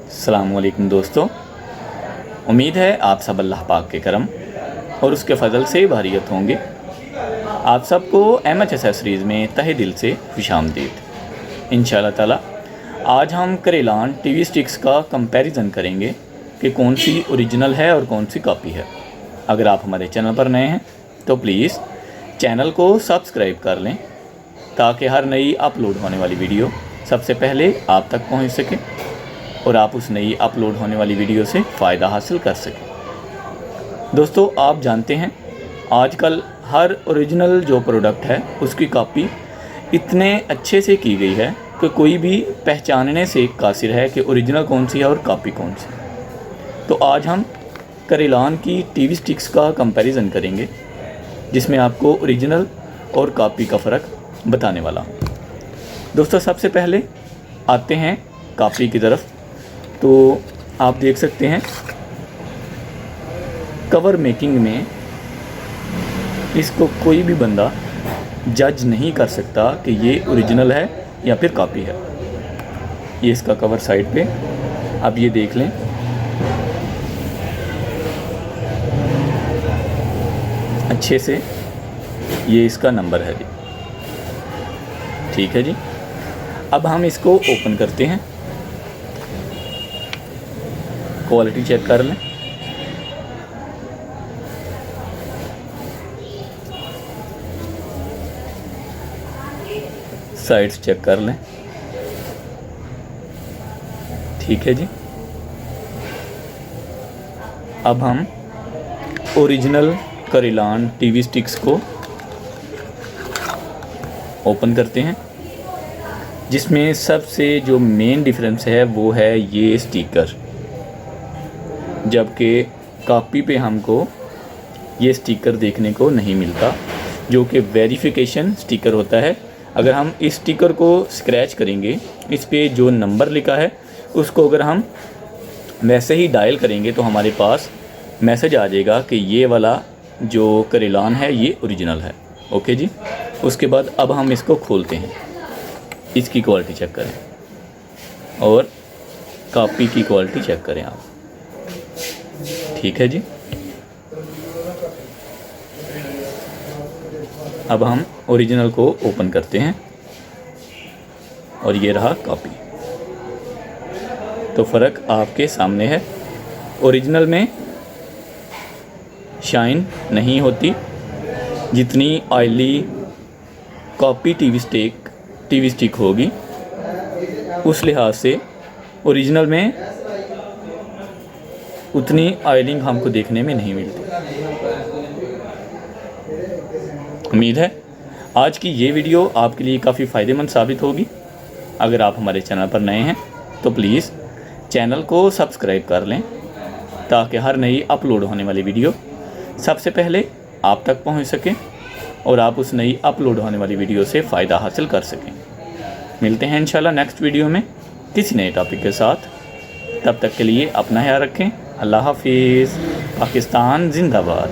अस्सलामुअलैकुम दोस्तों, उम्मीद है आप सब अल्लाह पाक के करम और उसके फ़ज़ल से भारियत होंगे। आप सबको एमएच एसेसरीज़ में तहे दिल से खुशामदीद। इंशाअल्लाह ताला आज हम करेलान टीवी स्टिक्स का कंपैरिजन करेंगे कि कौन सी ओरिजिनल है और कौन सी कॉपी है। अगर आप हमारे चैनल पर नए हैं तो प्लीज़ चैनल को सब्सक्राइब कर लें ताकि हर नई अपलोड होने वाली वीडियो सबसे पहले आप तक पहुंच सके और आप उस नई अपलोड होने वाली वीडियो से फ़ायदा हासिल कर सकें। दोस्तों, आप जानते हैं आजकल हर ओरिजिनल जो प्रोडक्ट है उसकी कॉपी इतने अच्छे से की गई है कि कोई भी पहचानने से कासिर है कि ओरिजिनल कौन सी है और कॉपी कौन सी है। तो आज हम करेलान की टीवी स्टिक्स का कंपैरिजन करेंगे जिसमें आपको ओरिजिनल और कॉपी का फ़र्क बताने वाला हूँ। दोस्तों, सबसे पहले आते हैं कॉपी की तरफ। तो आप देख सकते हैं कवर मेकिंग में इसको कोई भी बंदा जज नहीं कर सकता कि ये ओरिजिनल है या फिर कॉपी है। ये इसका कवर साइड पे आप ये देख लें। अच्छे से ये इसका नंबर है जी। ठीक है जी, अब हम इसको ओपन करते हैं, क्वालिटी चेक कर लें। साइड्स चेक कर लें। ठीक है जी, अब हम ओरिजिनल करेलान टीवी स्टिक्स को ओपन करते हैं, जिसमें सबसे जो मेन डिफरेंस है वो है ये स्टिकर। जबकि कॉपी पे हमको ये स्टिकर देखने को नहीं मिलता, जो कि वेरिफिकेशन स्टिकर होता है। अगर हम इस स्टिकर को स्क्रैच करेंगे, इस पे जो नंबर लिखा है उसको अगर हम वैसे ही डायल करेंगे तो हमारे पास मैसेज आ जाएगा कि ये वाला जो करेलान है ये ओरिजिनल है। ओके जी, उसके बाद अब हम इसको खोलते हैं, इसकी क्वालिटी चेक करें और कॉपी की क्वालिटी चेक करें आप। ठीक है जी, अब हम ओरिजिनल को ओपन करते हैं और ये रहा कॉपी। तो फ़र्क आपके सामने है। ओरिजिनल में शाइन नहीं होती जितनी ऑयली कॉपी टीवी स्टिक होगी, उस लिहाज से ओरिजिनल में उतनी ऑयलिंग हमको देखने में नहीं मिलती। उम्मीद है आज की ये वीडियो आपके लिए काफ़ी फ़ायदेमंद साबित होगी। अगर आप हमारे चैनल पर नए हैं तो प्लीज़ चैनल को सब्सक्राइब कर लें ताकि हर नई अपलोड होने वाली वीडियो सबसे पहले आप तक पहुंच सके और आप उस नई अपलोड होने वाली वीडियो से फ़ायदा हासिल कर सकें। मिलते हैं इंशाल्लाह नेक्स्ट वीडियो में किसी नए टॉपिक के साथ। तब तक के लिए अपना ख्याल रखें। अल्लाह हाफिज़। पाकिस्तान जिंदाबाद।